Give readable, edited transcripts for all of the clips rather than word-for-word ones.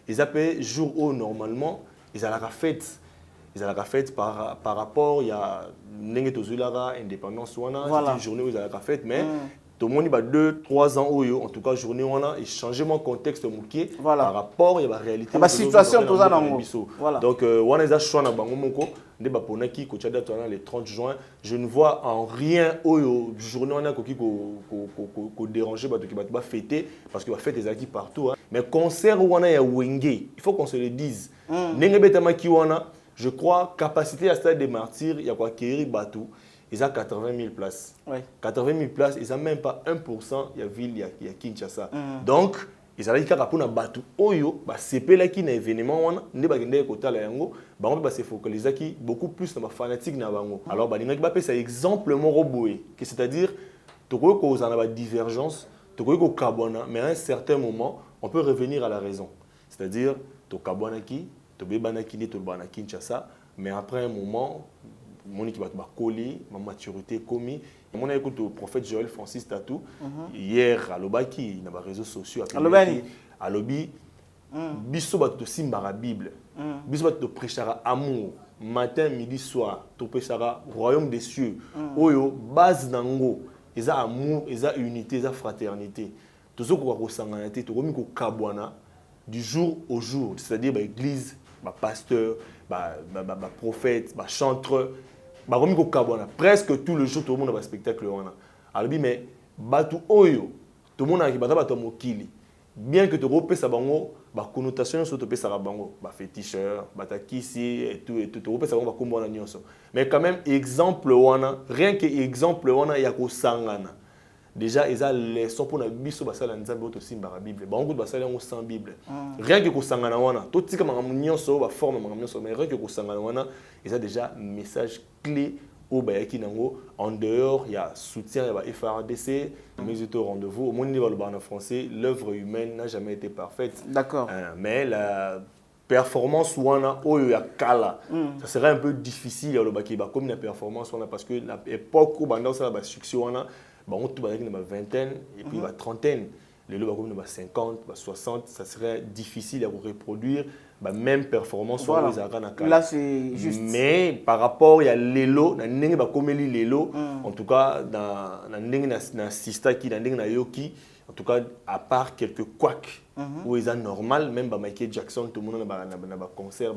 Ils appellent jour où normalement ils allaient la fête. Ils allaient la fête par rapport il y a indépendance voilà. C'était une journée où ils allaient la fête mais tout le monde il y a 2-3 ans où en tout cas journée où on a changé mon contexte voilà. Par rapport il y a la réalité la situation tout ça voilà. Donc on a choix na bango moko les 30 juin je ne vois en rien où journée on a ko déranger ba to ba fêter parce que va fêter des acquis partout hein. Mais concert où on a wenge il faut qu'on se le dise ndenge betama ki wana je crois capacité à stade des martyrs il y a quoi Kéri Batou ils ont 80 000 places. Oui. 80 000 places, ils n'ont même pas 1%, il y a ville, il y a Kinshasa. Donc, ils ont dit qu'il y a un bateau, c'est là qu'il y a un événement, il y a un côté on se focaliser beaucoup plus dans les fanatiques. Alors, il y a un exemple, c'est-à-dire, tu vois qu'il y a une divergence, tu vois qu'il y a mais à un certain moment, on peut revenir à la raison. C'est-à-dire, tu as Kinshasa, mais après un moment, mon équipe va coller, ma maturité commis. Mon écoute au prophète Joël Francis Tatou hier à l'Obaki, il y a des réseaux sociaux à l'Obi, biso bat to simbara Bible, biso bat to prêchera amour matin midi soir, to prêchera royaume des cieux. Oyo base nango, ils a amour, ils a unité, ils a fraternité. Tout ce qu'on va ressentir, tout remis ko kabwana du jour au jour, c'est-à-dire l'église, pasteur, prophète, chanteur. Presque tout le jour, tout le monde a un spectacle. Alors, mais Batu Oyo, tout le monde a un mokili. Bien que tu repères ça, la connotation sur le bango, féticheur, batakisi et tout, tu repères ça, mais quand même, exemple, rien que exemple, il y a Sangana. Déjà, ils ont les leçons pour la Bible, aussi la Bible. Beaucoup de gens sans Bible. Rien que Sangana wana, tout ce qui est forme, mais rien que Sangana wana, ils ont déjà un message clé au Bayaki Nango. En dehors, il y a soutien, il y a FRDC, mes au rendez-vous. Au monde en français, l'œuvre humaine n'a jamais été parfaite. D'accord. Mais la performance wana oyo ya kala, ça serait un peu difficile à le comme la performance wana parce que l'époque où bandao ça la succès wana on tout avec une vingtaine et puis une trentaine. Les lots comme 50, 60, ça serait difficile à reproduire la même performance. Voilà. Là, c'est juste. Mais par rapport à les lots, en tout cas, dans Sista qui dans Yoki, en tout cas, à part quelques couacs où ils sont normal, même Michael Jackson, tout le monde a un concert,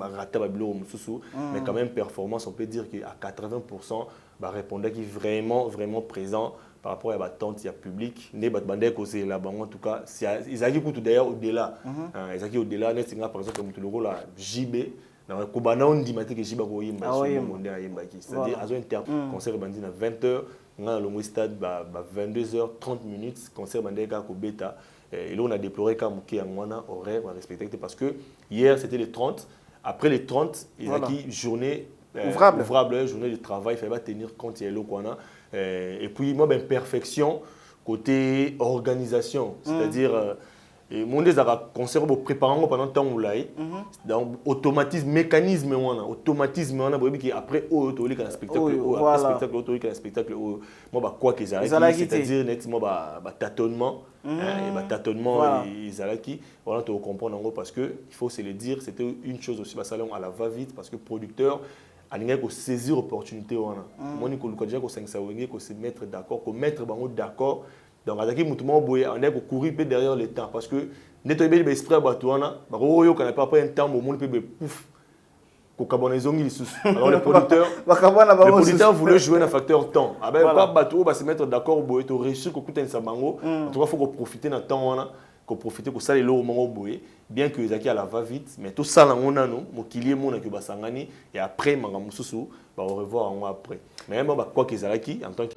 mais quand même performance, on peut dire qu'à 80%, répondait qui est vraiment, vraiment présent. Par rapport à la tente, il y a public. En tout cas, ils ont d'ailleurs au-delà. Ils ont au-delà, par exemple, comme le rôle JB. Dans le Kobana, on dit que JB c'est-à-dire, ils ont un concert à 20h, on a le stade à 22h30, concert à Beta. Et là, on a déploré qu'un horaire respecté parce que hier, c'était les 30. Après les 30, ils ont une journée ouvrable, journée de travail, il fallait tenir compte de l'eau. Et puis, moi, perfection côté organisation. C'est-à-dire, mon concert préparant pendant le temps où là, donc automatisme, mécanisme, automatisme, après, un spectacle, spectacle, moi, quoi qu'ils aient, c'est-à-dire, tâtonnement, tâtonnement, ils allaient qui, voilà, tu comprends, parce que, il faut se le dire, c'était une chose aussi, à la va-vite, parce que producteur, il faut saisir l'opportunité. Moi, je faut se mettre d'accord, faut mettre d'accord. Donc, on a courir derrière le temps. Parce que, quand on a pas un temps, on peut pouf. Alors, le producteur voulait jouer un facteur temps. On va se mettre d'accord pour réussir à couper un sabango. En tout cas, il faut profiter d'un temps. Qu'on profite pour ça les lots au moment boé bien que Zaki à la va vite mais tout ça là on a nous mon kilier mon que basangani et après mangamususu on revoir en après mais bon quoi qu'ils Zaki en tant que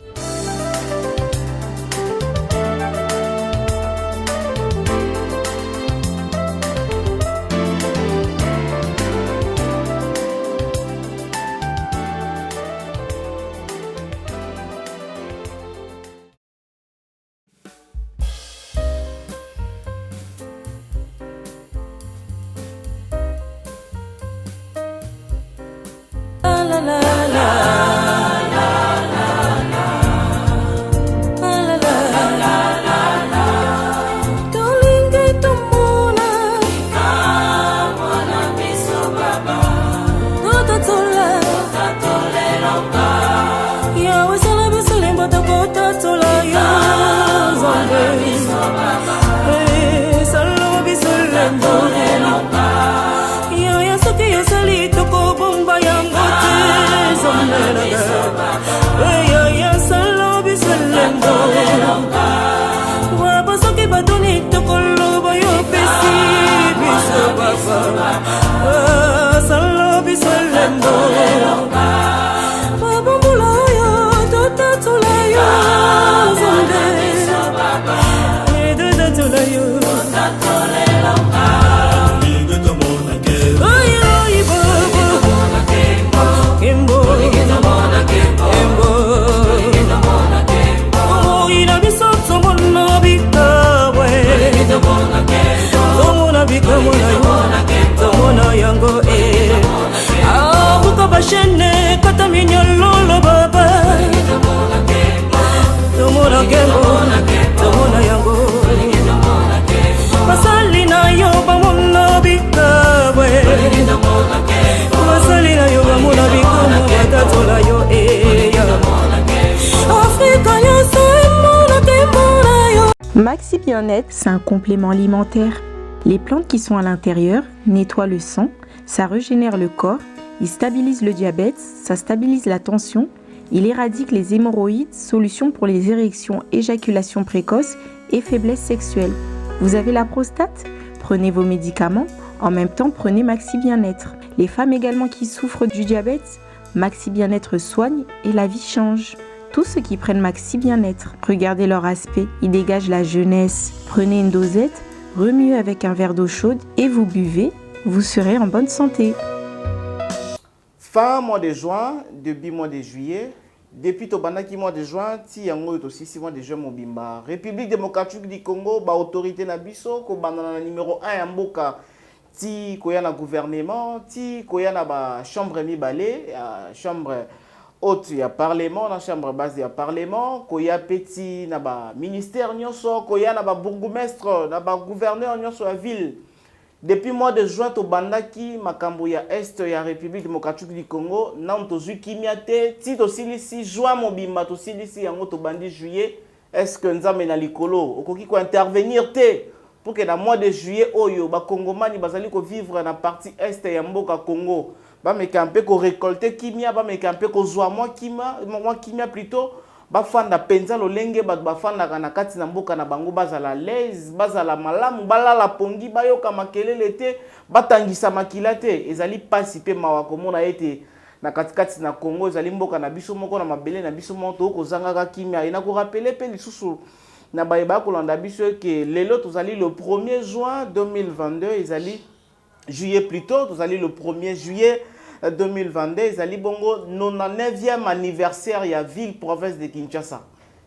yango ah buka bashene kata minyolo baba tomona kembo tomona yango basali na yo bamona bikabwe basali na yo bamona bikomo batatola yo Afrika nyonso emona kemona yo. Maxi Bien-être, c'est un complément alimentaire. Les plantes qui sont à l'intérieur nettoient le sang, ça régénère le corps, il stabilise le diabète, ça stabilise la tension, il éradique les hémorroïdes, solution pour les érections, éjaculation précoce et faiblesse sexuelle. Vous avez la prostate? Prenez vos médicaments, en même temps prenez Maxi Bien-être. Les femmes également qui souffrent du diabète, Maxi Bien-être soigne et la vie change. Tous ceux qui prennent Maxi Bien-être, regardez leur aspect, ils dégagent la jeunesse. Prenez une dosette, remuez avec un verre d'eau chaude et vous buvez, vous serez en bonne santé. Fin mois de juin, début mois de juillet, depuis le mois de juin, il y a aussi 6 mois de juin Mobimba. République démocratique du Congo, autorité Nabiso, numéro 1 en Mboka, ti koya na gouvernement, ti koya na ba chambre mibale, chambre haute ya parlement, na chambre basse ya parlement, koya petit na ba ministère nyonso, koya na ba bourgmestre, na ba gouverneur nyonso ya ville. Depuis mois de juin to bandaki makambo ya est ya République démocratique du Congo, na to kimia te, ti to silisi juin mobimba to silisi yango to bandi juillet, est-ce que nzambe na likolo okoki ko intervenir te pour que dans le mois de juillet oyo ba Congomani bazali ko vivre na partie est ya mboka Congo. Ba mekampe ko récolter kimia, ba mekampe ko zwa moi kimia plutôt ba fanda penza lolenge ba fanda na kati na mboka na bango bazala l'aise, bazala malamu, balala pongi bayoka makelele te, batangisa makila te, ezali pasi pe mawa komona ete na katikati na Congo ezali mboka na biso moko na mabele na biso moko ko zangaka kimia ina ko rappeler pe lisusu na bayeba ko landa biso que lelo tozali le 1er juin 2022 ezali juillet plutôt tozali le 1er juillet 2022 ezali bongo 99e anniversaire ya ville province de Kinshasa.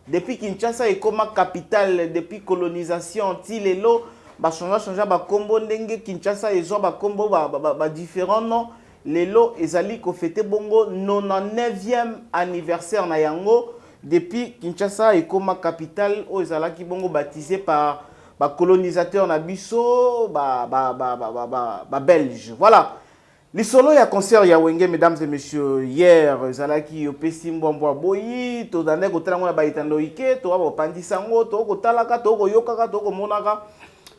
Depuis Kinshasa est comme capitale depuis colonisation ti lelo ba changer ba kombo ndenge Kinshasa ezwa ba kombo ba différents noms lelo ezali ko fêter bongo 99e anniversaire na yango depuis Kinshasa est comme capitale o ezalaki bongo baptisé par ba colonisateur na biso ba belge. Voilà. Les solos ya concert ya wenge mesdames et messieurs hier ezalaki opesi mbwambwa boyi to dane ko tala ngona ba itando ike to ba pandisa ngo to ko talaka to ko yokaka to ko monaka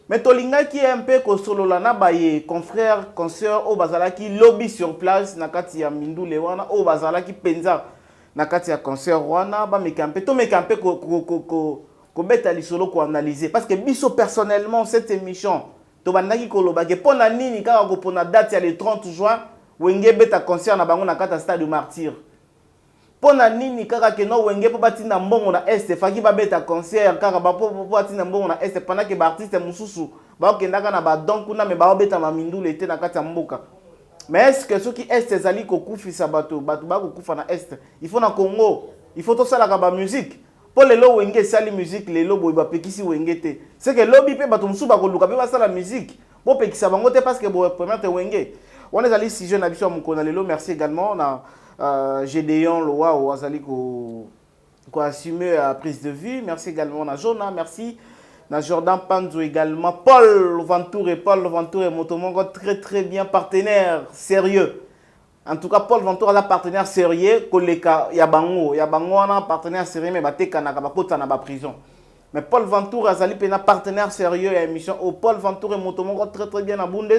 mais to lingaki un peu ko solola na ba ye confrères consoeurs o bazalaki lobby sur place na kati ya mindule wana o bazalaki penza na kati ya concert wana ba mekampe to mekampe ko beta li solo ko analyser parce que biso personnellement cette émission to bandaki koloba ke pona nini kaka ko pona date ya le 30 juin wenge beta concert na bango na kata stade Martyr pona nini kaka ke no wenge po batina mbongo na est faki ba beta concert kaka ba po batina mbongo na est pendant que ba artiste mususu ba okendaka na ba donc kuna me ba beta mamindule ete na kata mboka mais est-ce que ceux qui est ezali ko kufisa bato ba ko kufa na est il faut na Congo il faut to sala ka ba musique pour les lots wenge sali musique les lots boy ba pekisi wenge te c'est que lobby pe bato musu ba ko luka pe ba sala musique bo pekisa bango te parce que bo premier te wenge on est allé si jeune habitué mon kona les lots merci également na Gédéon Loa ou azali ko assumer la prise de vue merci également na Jona merci na Jordan Panzo également Paul Ventour et Motomongo très bien partenaire sérieux. En tout cas, Paul Ventour a un partenaire sérieux, Koleka Yabango a un partenaire sérieux, mais Bateka n'a pas prison. Mais Paul Ventour a un partenaire sérieux à l'émission. Paul Ventour et Motomongo très bien à Bundes.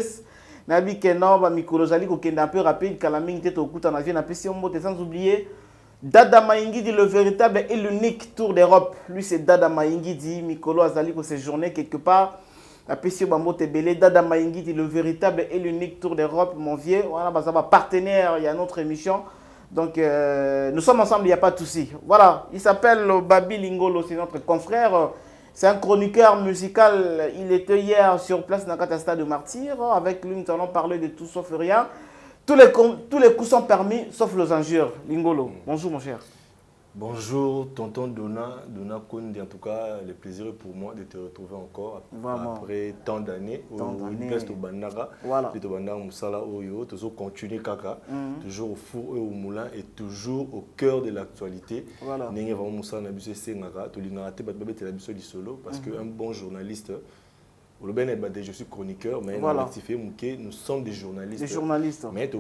Nabi Kenor, Mikolo Zali, qui est un peu rapide, Kalaming Tete au Kouta Navien, sans oublier Dada Maïngi dit le véritable et l'unique tour d'Europe. Lui, c'est Dada Maïngi dit Mikolo Azali pour séjourner quelque part. La PC Bambo Tebele, Dada Maïngi dit le véritable et l'unique tour d'Europe, mon vieux. Voilà, bah, ça va partenaire, il y a notre émission. Donc, nous sommes ensemble, il n'y a pas de souci. Voilà, il s'appelle Babi Lingolo, c'est notre confrère. C'est un chroniqueur musical. Il était hier sur place dans le stade de Martyr. Avec lui, nous allons parler de tout sauf rien. Tous les coups sont permis, sauf les injures. Lingolo, bonjour mon cher. Bonjour, tonton Dona Kondi. En tout cas, le plaisir est pour moi de te retrouver encore après tant d'années. Au Bandara, voilà. De Bandara Moussala Oyo, toujours continuer Kaka, toujours au four et au moulin et toujours au cœur de l'actualité. Voilà. N'engé vraiment Moussala Nabusé Sengara, tu l'as raté, tu l'as du solo parce qu'un bon journaliste. Je suis chroniqueur, mais voilà. Nous sommes des journalistes. Des journalistes. Mais tu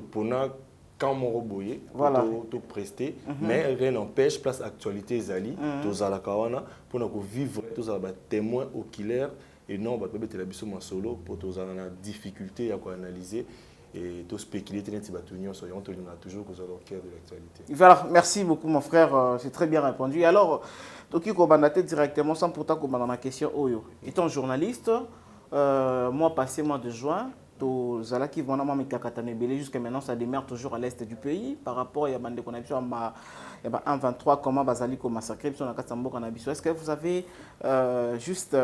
quand mon roboyé, voilà. tout presté, mais rien n'empêche, place actualité Zali, tous à la Kawana, pour nous vivre, tous à la témoin oculaire, et non, bah peut-être la biso solo, pour tous à la difficulté à analyser et tout spéculer, soyons toujours au cœur de l'actualité. Voilà, merci beaucoup mon frère, c'est très bien répondu. Alors, Toki Kobanate directement, sans pourtant qu'on dans la question Oyo. Étant journaliste, mois passé, mois de juin, Zala qui vont jusqu'à maintenant, ça demeure toujours à l'est du pays par rapport à Yabande Konabisho, il y a un 23 comment Bazali ko massacré sur la Katsambo Konabisho. Est-ce que vous avez juste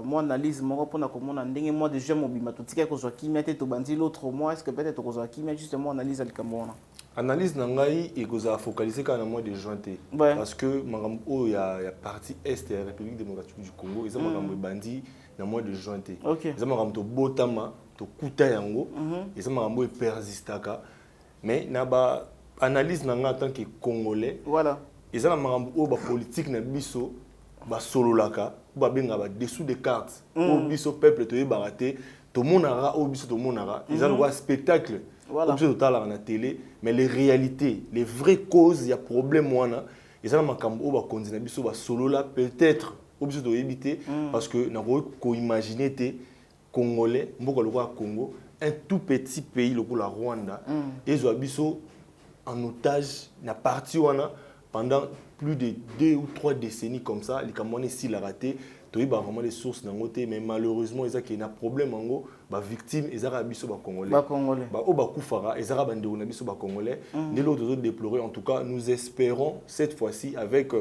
mon analyse, mon rapport à comment on a ndenge moi de jeunes mobile matutika ko zo kimia te to bandi l'autre mois, est-ce que peut-être ko zo kimia justement analyse ali kamona. Analyse nangai et ko za focaliser quand mois de juin te parce que marambo il y a partie est de la République démocratique du Congo, ils ont marambo bandi dans mois de juin te. Ils ont marambo botama to kuta yango et ça marambo persistaka mais na ba analyse nanga en tant que congolais voilà et ça marambo o ba politique na biso ba sololaka ba benga ba dessous des cartes o biso peuple to yebaraté to monara o biso to monara ils ont le spectacle voilà biso total na télé mais les réalités les vraies causes il y a problème wana et ça makambo o ba konzi na biso ba solola peut-être o biso to éviter parce que na ko imaginer té Congolais, Congo, un tout petit pays, le Rwanda, et ils ont abisso en otage, na parti pendant plus de 2 ou 3 décennies comme ça, les Camerounais s'ils l'ont raté, tu as vraiment des sources dans côté, mais malheureusement ils ont un problème en gros, bah victime ils ont abisso Congolais, bah au Bakoufara, ils ont bandé abisso Congolais, de l'autre déplorer en tout cas, nous espérons cette fois-ci avec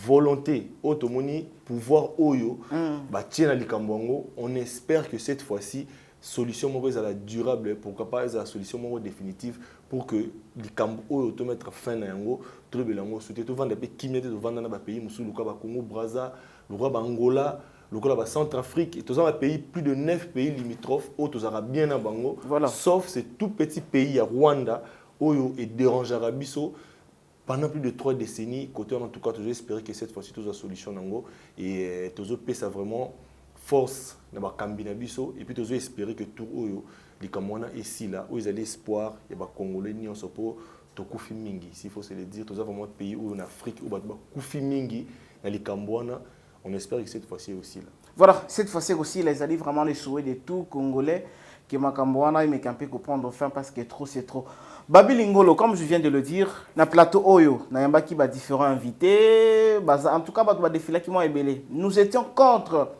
volonté, automoni, pouvoir oyo, on espère que cette fois-ci, solution la durable, pourquoi pas la solution définitive pour que les Cambo oyo mettre fin à yango, tout le monde souhaite tout vendre des pays qui vendre dans pays, musu le Congo, Brazza, le Angola, le Centrafrique, et tous les pays, plus de 9 pays limitrophes, tous bien à Bango, sauf ces tout petits pays à Rwanda, oyo et dérange Arabiso. Pendant plus de 3 décennies, côté en tout cas, toujours espérer que cette fois-ci, tout la solution nango et toujours ça vraiment force dans la Kambinabiso et puis toujours espérer que tout les Camerounais ici là où ils ont l'espoir, il y a des Congolais ni on se peut to kufi mingi, s'il faut se le dire, tous vraiment pays où en Afrique où kufi mingi dans les Camerounais, on espère que cette fois-ci aussi là. Voilà, cette fois-ci aussi, les alliés vraiment les souhaits de tout Congolais que Makambouana et Mekampi comprendre fin parce que trop c'est trop. Babi Lingolo, comme je viens de le dire, na plateau Oyo, na yamba qui va différents invités, en tout cas, bah défilé qui m'ont ébélé. Nous étions contre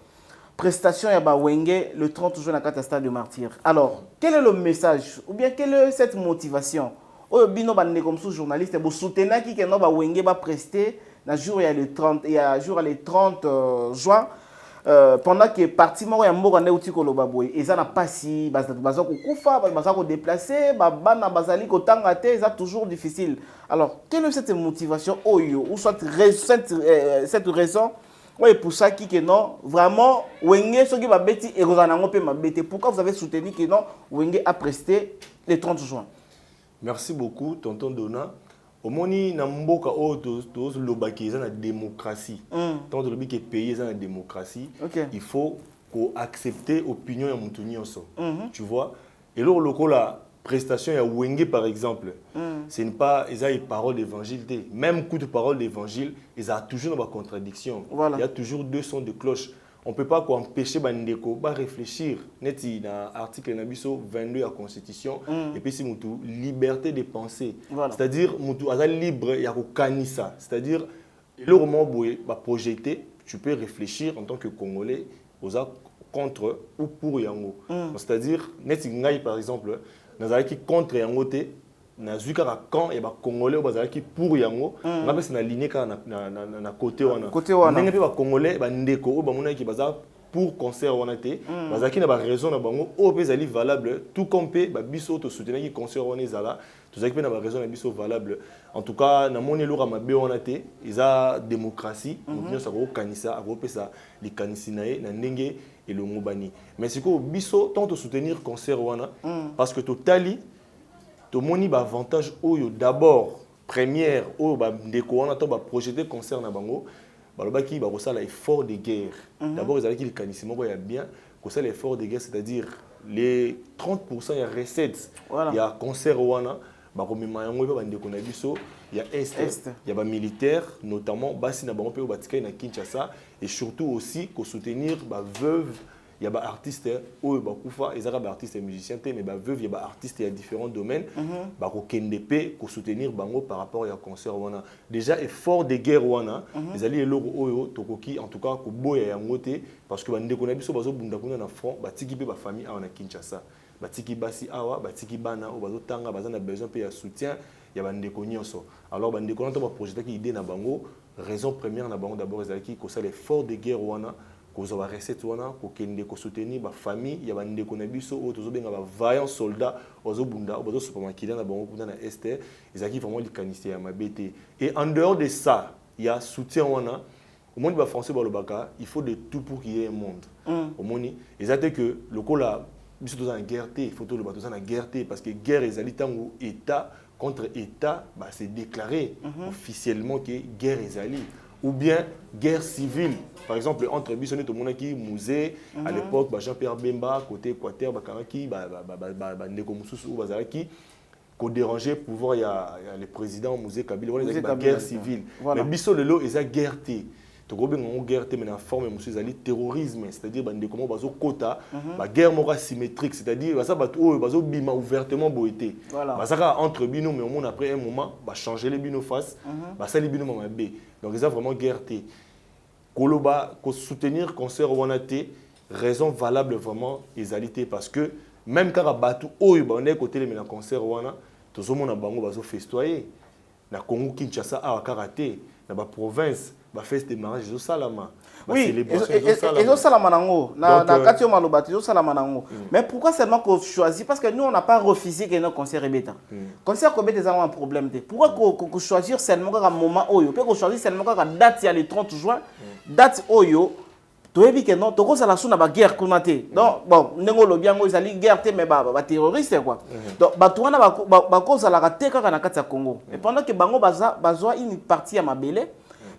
prestation ya Wenge le 30 juin à Catastade de Martyr. Alors, quel est le message ou bien quelle est cette motivation? Oyo bino bande comme sous journaliste, vous soutenez qui no ba Wenge va prester na jour il y a le 30 et à jour le 30 juin. Pendant que parti moko ya mboka nde uti koloba boye eza na pasi baza ko kufa baza ko déplacer bana bazali ko tanga te eza toujours difficile. Alors quelle est cette motivation oyo ou soit cette raison ouais pour ça qui que non vraiment Wenge soki ba beti e kozana ngo pe mabete pourquoi vous avez soutenu que non Wenge a presté le 30 juin? Merci beaucoup tonton Dona. Au moni na mboka o to lobaki za na démocratie. Tant de lobby que pays za na démocratie, il faut qu'on accepte opinion ya mutu nyonso. Tu vois? Et là la prestation ya Wenge par exemple, ce n'est pas une parole d'évangile, même coup de parole d'évangile, ils ont toujours une contradiction. Il y a toujours 2 sons de cloche. On ne peut pas empêcher Bandeko de réfléchir. Neti dans l'article 22 de la Constitution, et puis c'est liberté de penser. C'est-à-dire que libre, il y a kanisa. C'est-à-dire le moment où tu projeter, tu peux réfléchir en tant que Congolais contre ou pour Yango. C'est-à-dire, Neti Ngai par exemple, nous avons contre Yango. Na zuka quand et ba congolais bazala ki pour yango nga pesa na ligne ka na côté wana ndenge pe ba congolais ba ndeko o ba mona ki baza pour concert wana te bazaki na ba raison na bango o pe zali valable tout comme pe ba biso to soutenir ki concert wana ezala tozaki pe na ba raison na biso valable en tout cas na moni lora mabe wana te eza démocratie opinion ça ko kanisa ko pesa li kanisi na ye na ndenge et le mobani mais c'est que biso tant de soutenir concert wana parce que totali to moni ba avantage oyo d'abord première oyo ba ndeko wana to ba projeter concert na bango balobaki ba kosala effort de guerre d'abord ezalaki le kanisi moko ya bien kosala effort de guerre c'est-à-dire les 30% ya recettes ya concert wana ba komema yango ba ndeko na biso ya est ya ba militaire notamment basi na bango pe batika na Kinshasa et surtout aussi ko soutenir ba veuve il y a des artistes ou des artistes et musiciens mais bah veuve il y a des artistes à différents domaines bah ko KNDP ko soutenir bango par rapport à concert wana déjà effort de guerre wana les alliés logo oyo tokoki en tout cas ko boya yango te parce que ba ndeko na biso bazo bunda kuna na front ba tiki pe ba famille awa na Kinshasa ba tiki basi awa ba tiki bana o bazo tanga bazana besoin pe ya soutien ya ba ndeko nyonso alors ba ndeko na to ba projet ki idée na bango raison première na bango d'abord ezalaki ko ça l'effort de guerre wana ko za recette wana ko kende ko soutenir ba famille ya bande ko na biso o tozo benga ba vaillant soldat ozo bunda ozo supermarket na bango kuna na este ezaki vraiment li kanisi ya mabete et en dehors de ça il y a soutien wana au monde ba français ba lobaka il faut de tout pour qu'il y ait un monde au monde exacte que le cola biso toza na guerre il faut to le bato za na guerre parce que guerre ezali tango état contre état bah c'est déclaré officiellement que guerre ezali ou bien guerre civile. Par exemple, entre Bissonnet et Monaki, Musée, à l'époque, Jean-Pierre Bemba, côté Équateur, Bakaraki, Ndeko Moussous ou Bazaraki, qu'on dérangeait pouvoir, il y a le président Musée Kabila, il y a une guerre civile. Mais Bissot le lot, il y a guerre. Donc, il y a une guerre, mais la forme, il y a terrorisme, c'est-à-dire qu'il y a une quota, une guerre symétrique, c'est-à-dire qu'il y a bima ouvertement boité. Entre bino, mais après un moment, il changer les bino face, ça les bino mamabé. Donc, il y a vraiment guerre. Koloba, soutenir concert Wanate, raison valable vraiment, égalité, parce que même quand on est côté de concert Wana, tout le monde a bango festoyer. Na Congo Kinshasa a karaté, na ba province, ba fête de mariage zo salama. Oui, et salama nango, na katio malobati zo salama nango. Mais pourquoi seulement qu'on choisit parce que nous on n'a pas refusé que nos concerts rebeta. Concert rebeta c'est un problème. Pourquoi qu'on choisir seulement un moment oyo, peut qu'on choisir seulement une date il y a le 30 juin, date oyo toyebi que non toko sala suna ba guerre kunate donc bon nengo lobiango ezali guerre te mais ba terroriste quoi donc ba toana ba ko sala ka te kaka na kati ya Congo et pendant que bango bazwa une partie à mabele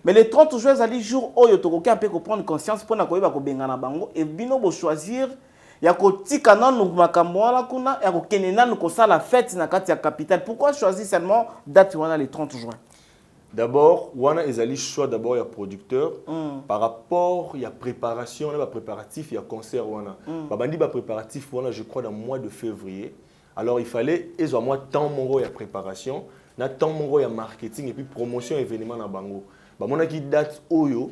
mais les 30 juin ezali jour oyo toko ka pe ko prendre conscience pour na koyeba ko benga na bango et bino bo choisir ya ko tika nanu makambo wala kuna ya ko kenena no ko sala fête na kati ya capitale pourquoi choisir seulement date wana le 30 juin. D'abord, wana ezali choix d'abord il y a producteur par rapport il y a préparation, il y a préparatif, il y a concert wana. Babandi ba préparatif wana je crois dans le mois de février. Alors il fallait ezo mois temps mongo il y a préparation, na temps mongo il y a marketing et puis promotion événement na bango. Ba mona ki date oyo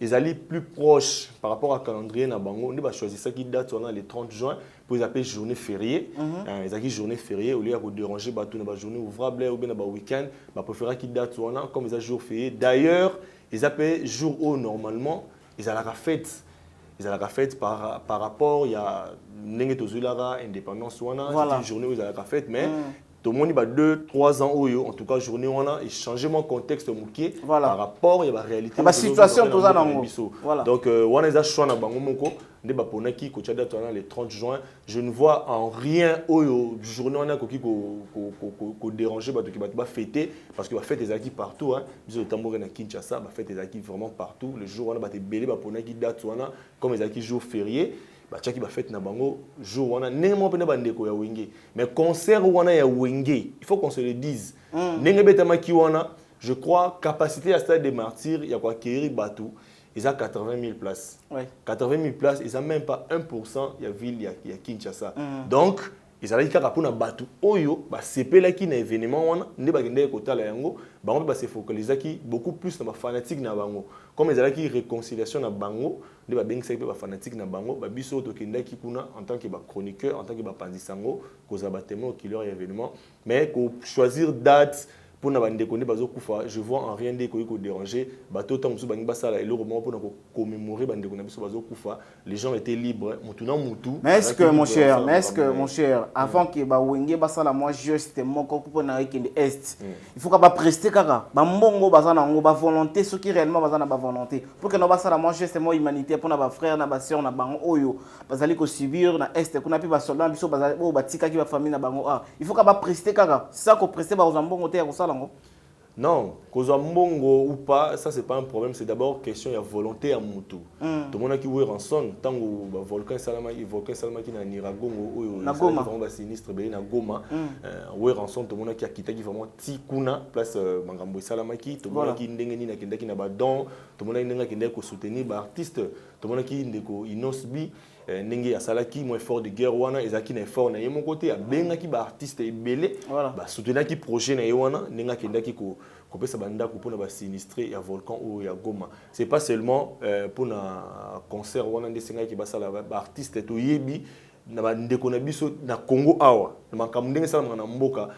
ezali plus proche par rapport à calendrier na bango, on va choisir ça qui date wana le 30 juin pour les appeler journée fériée. Ezali journée fériée au lieu de déranger bateau na ba journée ouvrable ou bien na ba week-end, ba préférer qui date wana comme ils a jour férié. D'ailleurs, ils appellent jour où normalement ils a la fête. Ils a la fête par rapport il y a nenge tozulara indépendance wana, c'est une journée où ils a la fête mais tout le monde a 2-3 ans en tout cas journée on a et changement contexte mouké par rapport il y a la réalité la situation tout ça donc on a choix na bango moko nde ba ponaki ko tchada le 30 juin je ne vois en rien oyo journée on a ko déranger ba to ki ba fêter parce que ba fête ezaki partout hein biso tambour na Kinshasa ba fête ezaki vraiment partout le jour on a ba te belé ba ponaki date wana comme ezaki jour férié bachaki ba fête na bango jour wana nemo pena bandeko ya wenge mais concert wana ya wenge il faut qu'on se le dise nenge betama ki wana je crois capacité à stade des martyrs il y a quoi acquérir batou ils ont 80 000 places 80 000 places ils ont même pas 1% il y a ville il y a Kinshasa donc ils allaient kaka pona batou oyo ba sepela ki na événement wana ne ba gende ko tala yango bango ba se focaliser ki beaucoup plus na ba fanatique na bango comme ils allaient ki réconciliation na bango ne ba beng ba fanatique na bango ba biso to kenda ki kuna en tant que ba chroniqueur en tant que ba pandisango ko za ba témoin qui leur événement mais ko choisir date pour na bande connaître bazo kufa je vois en rien de ko déranger bato tant musu bangi basala et le moment pour na commémorer bande connaître biso bazo kufa les gens étaient libres mutuna mutu. Mais est-ce que mon cher avant que ba wenge basala moi juste moko pour na ekende est il faut que ba prester kaka ba mbongo bazana ngo ba volonté ce qui réellement bazana ba volonté pour que no basala moi juste moi humanité pour na ba frère na ba sœur na bango oyo bazali ko subir na est kuna pi ba soldat biso bazali o batika ki ba famille na bango il faut que ba prester kaka ça ko prester ba mbongo te ko sala ngo. Non, kozwa mbongo ou pas, ça c'est pas un problème, c'est d'abord question de volonté à mutu. Tout le monde qui est rançon, tant que volcan salama qui na Niragongo ou vraiment sinistre belé na Goma, ouais rançon tout le monde qui a quitté qui vraiment tikuna place Mangambo Salamaki, tout le monde qui ndengeni na kenda qui na badon, tout le monde qui ndeko soutenir ba artiste, tout le monde qui ndeko inosbi ndenge ya salaki mo effort de guerre wana ezaki na effort na ye mon côté abenga ki ba artiste ebele ba soutenir ki projet na ye wana ndenge kenda ki ko pesa banda ko pona ba sinistré ya volcan ou ya Goma. C'est pas seulement pour na concert wana ndesenga ki basala ba artiste to yebi na ba ndeko na biso na Congo awa na makambo ndenge sala na mboka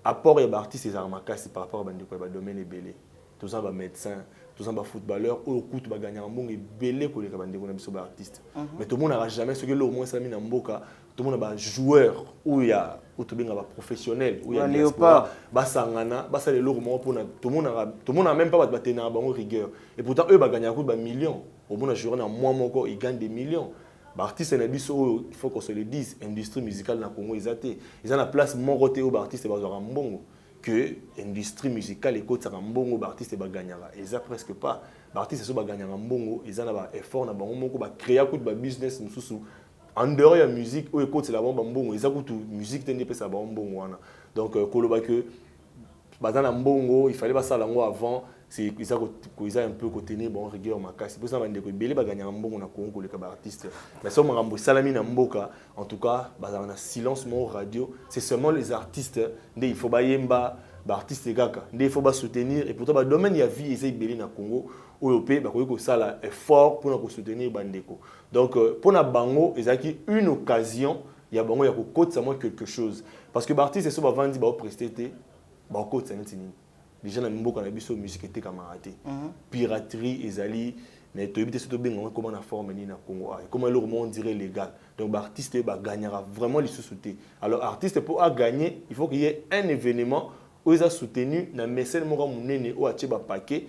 apport ya ba artiste za makasi par rapport à bandeko ya ba domaine ebele tout ça ba médecin tout ça ba footballeur au coup tu vas gagner un bon ebele ko les bandeko na biso ba artiste mais tout le monde n'aura jamais ce que le au moins ça mis na mboka tout le monde ba joueur ou ya ou tout bien ba professionnel ou ya léopard ba sangana ba ça les lourds pour tout le monde a même pas ba tenir ba rigueur et pourtant eux ba gagner ba millions au moins joueur na mois moko ils gagnent des millions. Ba artiste na biso il faut qu'on se le dise industrie musicale na Congo ils ont la place mon côté au artiste ba zo mbongo que l'industrie musicale écoute ça mbongo ba artiste ba gagnera et ça presque pas ba artiste so ba gagnera mbongo ils ont ba effort na bango moko ba créer coup ba business mususu en dehors de la musique ou écoute c'est la bombe mbongo ils ont tout musique tende pesa ba mbongo wana donc koloba que bazana mbongo il fallait pas ça lango avant c'est ça qu'ils a un peu contenir bon rigueur makasi pour ça bande ko belé ba gagnera mbongo na Congo les ba artiste mais ça makambo salami na mboka en tout cas bazana silence mon radio c'est seulement les artistes il faut ba yemba ba artiste gaka il faut ba soutenir et pourtant ba domaine ya vie essaye belé na Congo OP ba ko sala effort pour na soutenir bandeko donc pour na bango ezaki une occasion ya bango ya ko kotsa moi quelque chose parce que ba artiste so ba vandi ba prester ba kotsa ntini déjà na mboka na biso musique était camarade piraterie ezali mais to éviter surtout bien comment na forme ni na Congo comment le monde dirait légal donc l'artiste ba gagnera vraiment les sous-soutés alors artiste pour gagner il faut qu'il y ait un événement où ils a soutenu na mécène moko munene ou atie ba paquet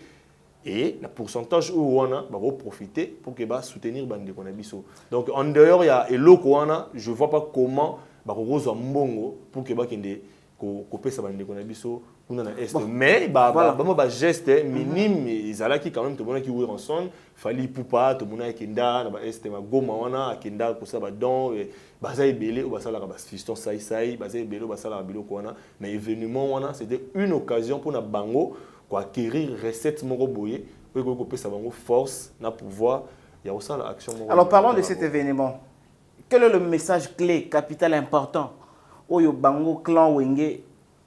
et le pourcentage où on a va profiter pour que ba soutenir bande ko na biso donc en dehors il y a eloko wana je vois pas comment ba ko mbongo pour que ba kende ko pesa bande ko na biso mais bah geste minime ils allaient qui quand même tout le monde qui ouïe ensemble fallait poupa tout le monde qui nda na ba est ma goma wana kenda ko ça ba don ba ça belé ou ba ça la ba fiston sai ba ça belé ba ça la bilo ko wana mais événement wana c'était une occasion pour na bango ko acquérir recette moko boye pour ko pesa bango force na pouvoir il y a aussi l'action. Alors parlons de cet événement. Quel est le message clé capital important oyo bango clan Wenge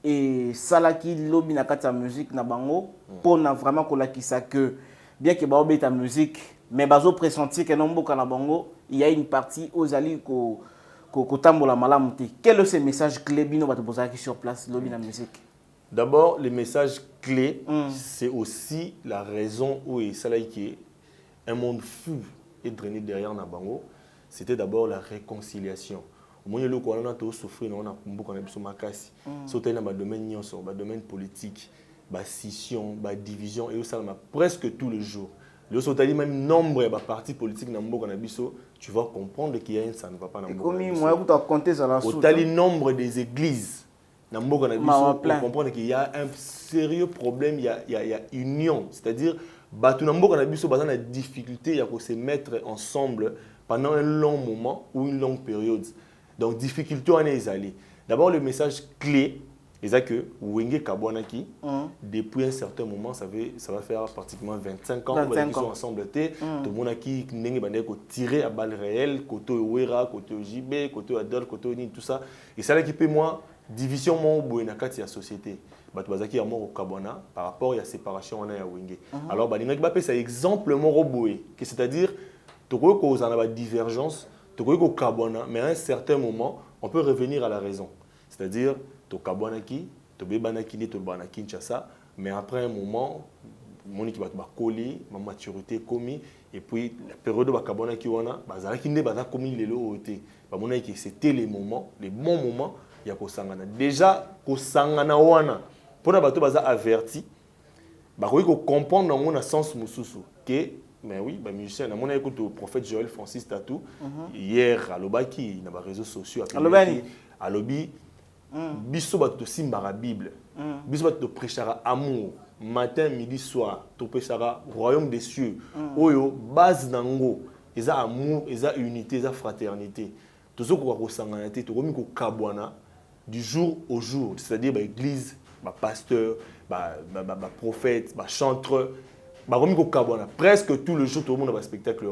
et salaki lobby na kata musique na bango pour na vraiment kolakisa que bien que baobe ta musique mais bazo pressentir que nomboka na bango il y a une partie aux ali ko tambola malamu te. Quel est ce message clé bino bato bozaki sur place lobby na musique? D'abord le message clé c'est aussi la raison où il salaki un monde fou est drainé derrière na bango, c'était d'abord la réconciliation. Moi, je suis souffrir dans le domaine domaine politique, scission, division et ça presque tous les jours. Le même nombre de partis politiques tu vas comprendre qu'il y a ça ne va pas dans le nombre des églises tu vas comprendre qu'il y a un sérieux problème, il y a union, c'est-à-dire que nous avons une difficulté à se mettre ensemble pendant un long moment ou une longue période. Donc, difficulté en est allée. D'abord, le message clé, c'est que Wenge Kabwanaki, depuis un certain moment, ça va faire pratiquement 25 ans qu'ils sont ensemble. Tout le monde a tiré à balles réelles, côté Ouera, côté JB, côté Adol, côté Oni, tout ça. Et ça, qui peut moi, division mon Bouenakati à la société. Batubazaki a mort au Kabwana par rapport à la séparation en a Wenge. Alors, c'est exemple mon roboué, c'est-à-dire, tu vois qu'on a une divergence. Mais à un certain moment, on peut revenir à la raison. C'est-à-dire, tu Kabwanaki, tobebanaki nde tolobana Kinshasa, mais après un moment mon équipe va coller, ma maturité commis, et puis la période où bakabona ki wana bazalaki nde baza commis lelo ote ba mona que c'était les moments, les bons moments ya ko sangana. Déjà ko sangana wana pour bato baza averti ba ko comprendre dans mon sens mususu que mais oui ba musicien na mona écoute au prophète Joël Francis Tatou hier à Lobaki na ba réseaux sociaux à Lobi biso bato simbara Bible biso bato prêchera amour matin, midi, soir, tu peux royaume des cieux. Oyo, base nango, ils ont amour, ils ont unité, ils ont fraternité. Tout ce qu'on a ressenté, tu as kabwana du jour au jour, c'est-à-dire l'église, pasteur, prophète, chanteur, kabwana presque tout le jour tout le monde a un spectacle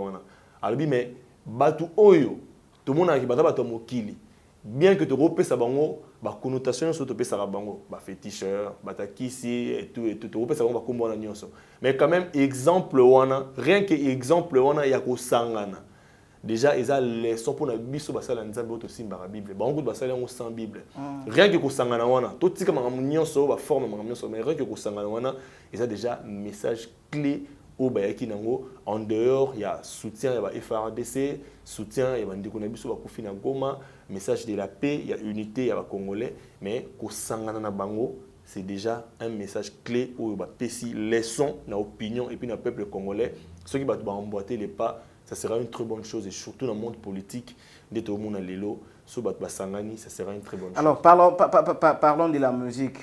alors mais batu oyo, tout le monde a bata mokili. Bien que tu repères ça bango, ba connotation sur te ça bango, ba féticheur, ba takisi et tout, tu repères ça bango ba kombo na nyonso. Mais quand même exemple wana, rien que exemple wana ya ko sangana. Déjà ils a leçon pour na biso ba sala nzambe to simba la Bible. Bango ba sala ngo sans Bible. Rien que ko sangana wana, to tika ma nyonso ba forme ma nyonso, mais rien que ko sangana wana, ils a déjà message clé au bayaki nango. En dehors, il y a soutien, il y a FRDC, soutien, il y a ndeko na biso ba kufi na Goma. Message de la paix, il y a unité, il y a Congolais, mais Kosangana Bango, c'est déjà un message clé où il y a des leçons, dans l'opinion et puis dans le peuple congolais. Ceux qui vont emboîter les pas, ça sera une très bonne chose et surtout dans le monde politique, dès tout le monde a l'élo, ça sera une très bonne chose. Alors parlons de la musique,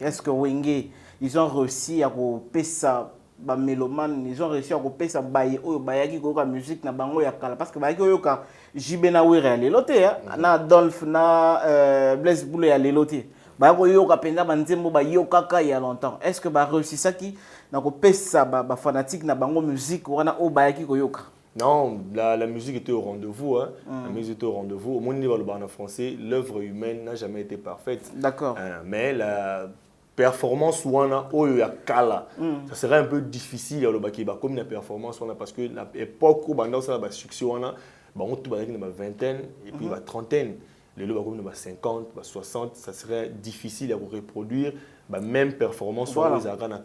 Est-ce que Wenge, ils ont réussi à couper ça? Ba mélomane ils ont réussi à couper ça baye oyo bayaki ko ka musique na bango ya kala parce que bayaki oyo ka jibe na were ya lelote na Adolphe na Blaise Boule ya lelote bayako yo ka penza banzembo ba yo kaka il y a longtemps. Est-ce que ba réussi ça qui na couper ça ba fanatique na bango musique wana o bayaki ko yoka? Non, la musique était au rendez-vous. La musique était au rendez-vous. Au monde niveau en français, l'œuvre humaine n'a jamais été parfaite. D'accord. Mais la performance wana oyo ya kala ça serait un peu difficile le baki ba comme la performance wana parce que l'époque où banda ça ba succès wana ba on tout ba na vingtaine et puis ba trentaine les lots ba comme na 50 ba 60 ça serait difficile à reproduire ba même performance voilà.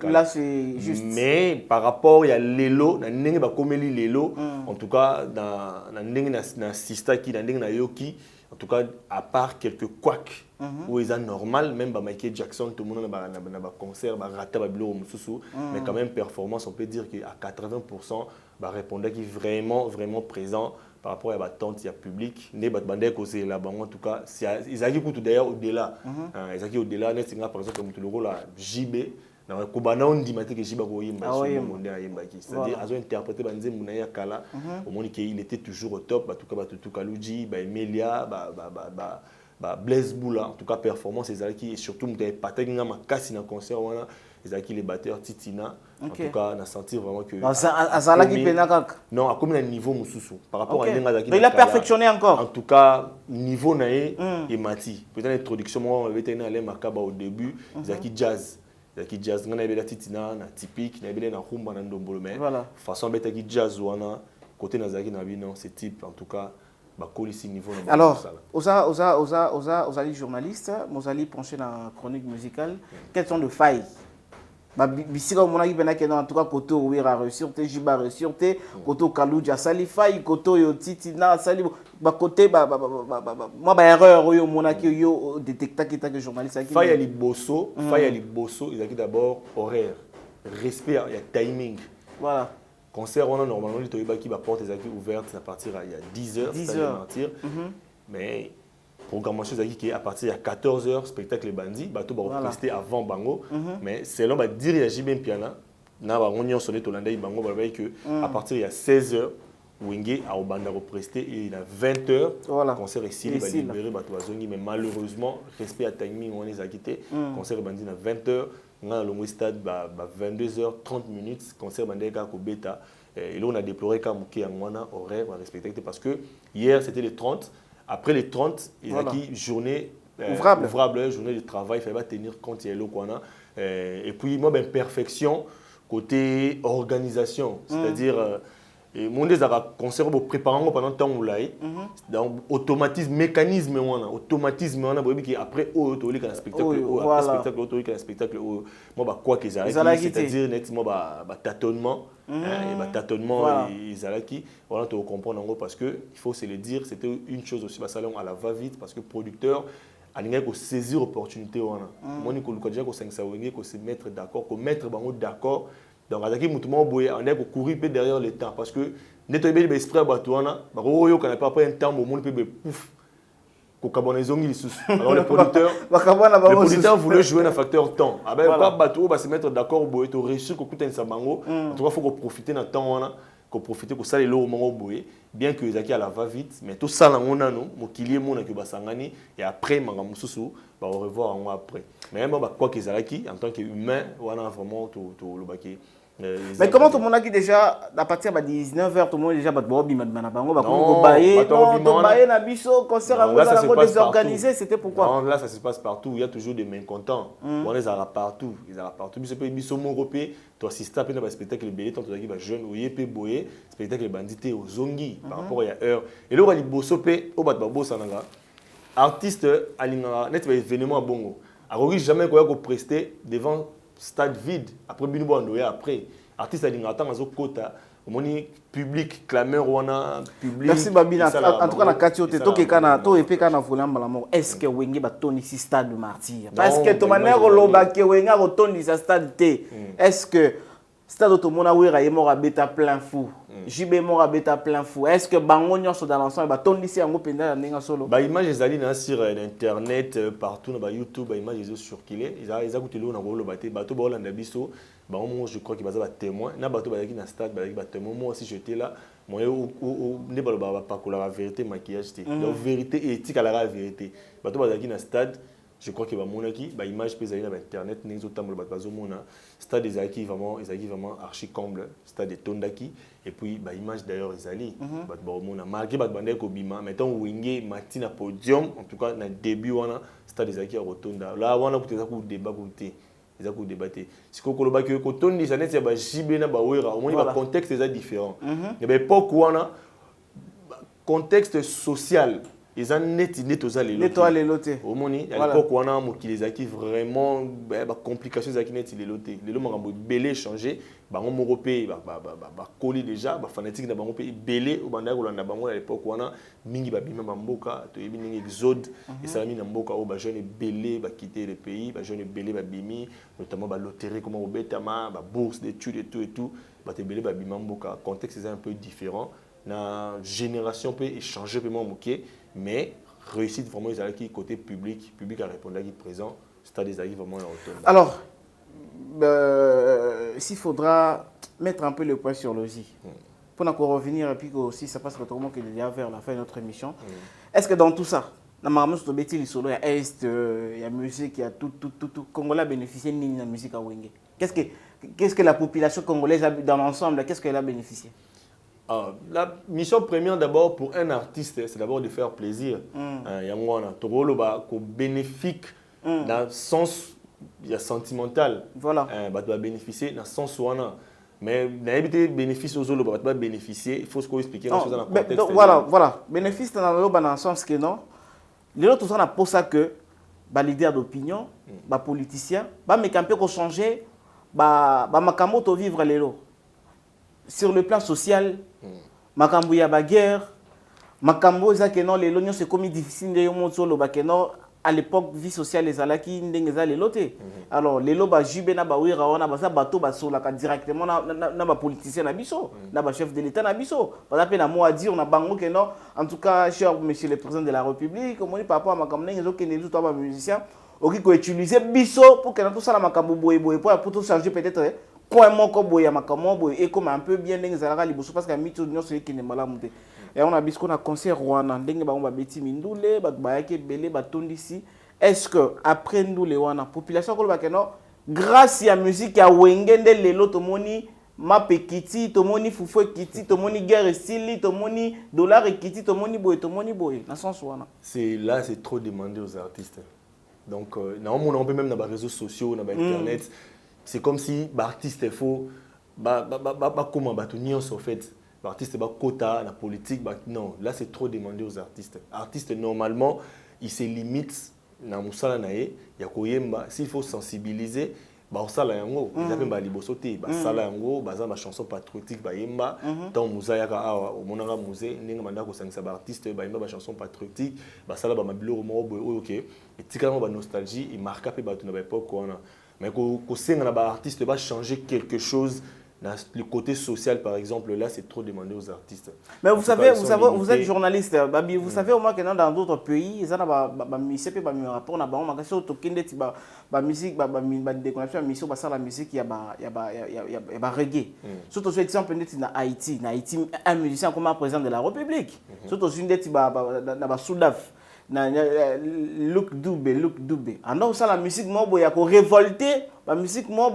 Là c'est juste mais par rapport il y a l'élo na ndenge ba komeli l'élo en tout cas na ndenge na sista ki na ndenge na yoki en tout cas à part quelques couacs où ils sont normal même Michael Jackson tout le monde a un concert raté mais quand même performance on peut dire qu'à 80% répondait qui vraiment présent par rapport à la tente il y a public né bandé causé là-bas en tout cas ils ont qui d'ailleurs au-delà ils ont qui au-delà net par exemple comme tout le rôle là JB na kubana on dit que JB ko yimba c'est-à-dire ils ont interprété banze munaya kala au monde qu'il était toujours au top tout cas tout Kaluji Emelia Blaise Boula en tout cas performance les qui et surtout m'était patinga makasi na concert wana les qui les batteurs Titina en tout cas on a senti vraiment que azalaki penaka non a comme un niveau mususu par rapport à Ndengazaki mais il a perfectionné encore en tout cas niveau naé et mati peut-être l'introduction moi avait été allé makaba au début les jazz ngana ebela Titina na typique na ebela na rumba na ndombolo mais façon beta ki jazz wana côté nazaki na bino c'est type en tout cas. Alors, aux allez journaliste, vous allez pencher dans la chronique musicale. Quelles sont les failles? Bisika mon avis en tout cas côté Ouira réussir, Jiba réussir, côté Kalouja sali faille, côté yo Titina sali côté moi erreur yo mon aki yo détecta qui est journaliste qui faille ali bosso, ils ont d'abord horaire, respect, il y a timing. Voilà. Concert, on a normalement les portes ouvertes à partir il y a 10h, 10h. Mais programmation qui est à partir de 14h, spectacle les bandits, bateau va rester avant Bango. Mais selon va dire il y a JB Piana, na va on sonné Tolanda Bango que à partir il y a 16h, Wenge a Obanda represté et il y a 20h, concert ici il va libérer bateau Zongi mais malheureusement respect à timing on les a quittés. Concert bandit à 20h. On a le stade 22h30 concert bandeka ko beta et là on a déploré comme qui en horaire à respecter parce que hier c'était les 30 après les 30 il y a qui journée ouvrable journée de travail il fallait tenir compte il y a l'okwana et puis moi ben perfection côté organisation c'est-à-dire et mon des concert pour préparer pendant temps ou là donc automatisme mécanisme automatisme on a qui après autolique un spectacle après spectacle autolique un spectacle moi bah quoi qu'ils arrêtent c'est-à-dire nettement bah tâtonnement et bah tâtonnement ils arrêtent voilà tu comprendre en gros parce que il faut se le dire c'était une chose aussi bah salon à la va vite parce que producteur alinga ko saisir opportunité wana moni ko luka déjà ko 5 sawenge ko se mettre d'accord ko mettre bango d'accord donc azaki mutumo boye on est ko courir peu derrière le temps parce que neto be esprit bato wana ba ko yo kana pas après un temps mo peut pouf ko kabona zongi lisusu alors le producteur voulait jouer un facteur temps ah ben quoi bato ba se mettre d'accord boye to réussir ko kuta nsabango en tout cas faut ko profiter na temps wana ko profiter ko sala lo mo boye bien que ezaki à la va vite mais tout ça lango nano mokilier mona ke basangani et après manga mususu ba au revoir en après mais même ba quoi qu'ils alaki en tant qu'humain wana vraiment tout le baki mais comment tout le monde a déjà à partir de 19h tout le monde déjà ba bima na bango ba ko bailler to bailler na biso concert à ngo désorganisé c'était pourquoi non là ça se passe partout il y a toujours des mécontents on les a partout biso pe biso mo européen to assister à un spectacle belé tant que ba jeune oyé pe boyer spectacle bandité aux zongi par rapport à heure et là ali bosso pe o bat ba bossa nanga artiste alinga net événement bongo a jamais quoi ko prester devant stade vide après binu bondo après artiste alinga tant azo kota moni public clameur wana public merci babina en tout cas na katiote to ke kana to epé kana volamba la mort est-ce que wenge ba toni si stade martyr parce que to manière loba ke wenga ko toni sa stade té est-ce que stade to mona wera yemo beta plein fou JB mo beta plein fou est-ce que bango nyonso dans l'ensemble ba toni si yango penda ndinga solo ba image ezali na sur internet partout na ba YouTube ba image ezo circuler ils a coûté lo na ko loba té bato ba olanda biso bah moi je crois qu'il va avoir témoin na bato ba na stade ba témoin moi aussi j'étais là moi ne pas la vérité maquillage donc vérité éthique à la vérité bato ba na stade je crois que va monaki ba image peut aller sur internet n'ezo tambo ba bazo mona stade des acquis vraiment archi comble stade de Tondaki et puis ba image d'ailleurs izali ba mona marqué ba bande ko bima mettons wingé matina podium en tout cas na début wana stade des acquis à rotonda là wana peut-être ko débat côté ils ont débatté si ko koloba que ko tondi ça net ba jibe na ba wera au moins ba contexte est différent et ben époque wana contexte social ils ont net aux allées loté au moni à l'époque wana mo qui les acquis vraiment ba complications zaki net les loté les lomo ngambo belé changer bango européen ba coller déjà ba fanatique na bango pe belé au banda ko landa bango à l'époque wana mingi ba bima mboka to yebi ningi exode et ça mis na mboka au ba jeune belé ba quitter le pays ba jeune belé ba bimi notamment ba loterie comment au betama ba bourse d'études et tout ba te belé ba bima mboka contexte est un peu différent na génération peut échanger peu moqué mais réussite vraiment ils allaient côté public a répondu qui présent stade des arrives vraiment en alors s'il faudra mettre un peu le point sur le J pour encore revenir et puis aussi ça passe autrement que déjà vers la fin de notre émission est-ce que dans tout ça na maramus to beti lisolo ya est il y a musique il y a tout Congolais a bénéficié de la musique à Wenge qu'est-ce que la population congolaise a dans l'ensemble qu'est-ce qu'elle a bénéficié? La mission première d'abord pour un artiste, c'est d'abord de faire plaisir. Il y a un bénéfique dans le sens sentimental. Voilà. Tu vas bénéficier dans le sens où mais n'habiter bénéfice aux autres, tu vas bénéficier. Il faut se expliquer dans le contexte. Voilà. Bénéfice dans le sens que non. Les autres, on a pour ça que les leaders d'opinion, les politiciens, mais quand on peut changer, les vivre les lots. Sur le plan social, makambo ya ba guerre, makambo za que non les lognons c'est comme difficile de monde solo ba que non à l'époque vie sociale les alaki ndenge za les loté. Alors les loba jube na ba wira wana ba sa bato ba sola ka directement na ba politicien na biso, na ba chef de l'état na biso. Pas peine à moi à dire on a bango que non en tout cas cher monsieur le président de la République, comme on dit papa makambo ndenge zo que les tout ba musicien, OK ko utiliser biso pour que tout ça la makambo boy pour tout changer peut-être point moko boya makambo boy et comme un peu bien ndenge zalaka liboso parce que mito nyonso qui ne malamu te et on a bisco na concert wana ndenge ba ngomba beti mindule ba bayake belé ba tondisi est-ce que après ndule wana population ko ba keno grâce à musique ya wengende lelo to moni mape kiti to moni fufu kiti to moni guerre style to moni dollar kiti to moni boy na sens wana c'est trop demandé aux artistes donc on peut même dans les réseaux sociaux dans internet c'est comme si l'artiste est faux comment battre en fait artiste ba quota la politique non, là c'est trop demandé aux artistes. Artistes normalement, ils se limitent na musala na ye ya koyemba, s'il faut sensibiliser sala yango ils appellent ba liboso te sala yango baza ma chanson patriotique ba yemba tant musaya ka awa omonanga musée ndenge manda ko sangisa ba artiste ba yemba ba chanson patriotique sala ba mabilo mo boy OK et tikanga ba nostalgie et marque pe ba tuna ba époque wana mais ko senga na ba artiste ba changer quelque chose. Dans le côté social, par exemple, là, c'est trop demandé aux artistes. Mais vous savez, vous êtes journaliste, Babi, vous savez au moins que dans d'autres pays, ils ont des musique, des rapports, des musique, des musique, la musique, il y a reggae. Surtout sur exemple, en Haïti, un musicien comme un président de la République. Surtout sur dans Soudaf. Look Dube. Alors ça la musique moi il y a quoi révolter, la musique moi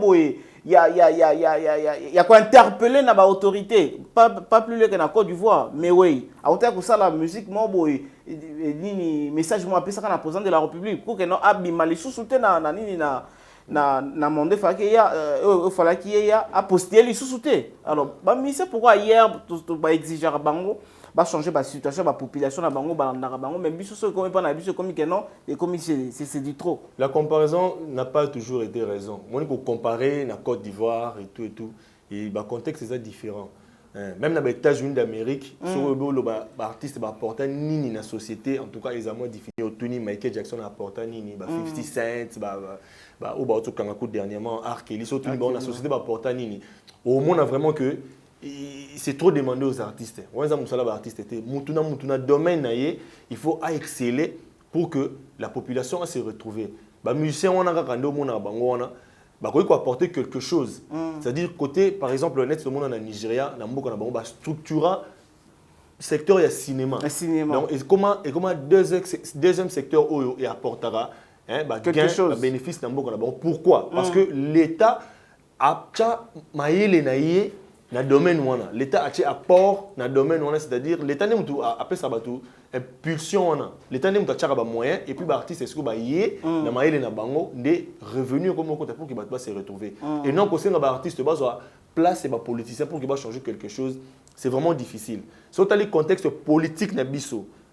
il y a quoi interpeller na ba autorité, pas plus que na Côte d'Ivoire, mais oui, à hauteur que ça la musique moi ni message moi appelé ça quand président de la République pour que non abima les sous-soutenir na monde fa que il fallait qu'il y a à poster les sous-soutenir. Alors bah mais c'est pourquoi hier tout ba exiger à bango va changer la situation, la population, mais biso comme pas na biso comme que non et comme c'est du trop. La comparaison n'a pas toujours été raison. Moi on comparer la Côte d'Ivoire et tout et le contexte est différent. Même dans les États-Unis d'Amérique, sur le artiste va apporter nini na société, en tout cas ils ont moins défini Tony Michael Jackson a apporté nini, 50 Cent, ou bah tout quand dernièrement R. Kelly, surtout la société va apporter nini. Au moins on a vraiment que c'est trop demandé aux artistes. Domaine, il faut exceller pour que la population se retrouve. Les musiciens, on a apporter quelque chose. C'est-à-dire, côté, par exemple, le net, le monde en Nigeria, on a structuré le secteur du cinéma. Et comment deuxième secteur apportera quelque chose, bénéfice. Pourquoi? Parce que l'État a dans le domaine où l'État a un apport dans le domaine où c'est-à-dire l'État a appelé ça impulsion. L'État a un moyen et puis l'artiste est des revenus pour qu'il se retrouve. Et non, quand l'artiste a place et les politiciens pour qu'il va changer quelque chose, c'est vraiment difficile. Si on a le contexte politique, il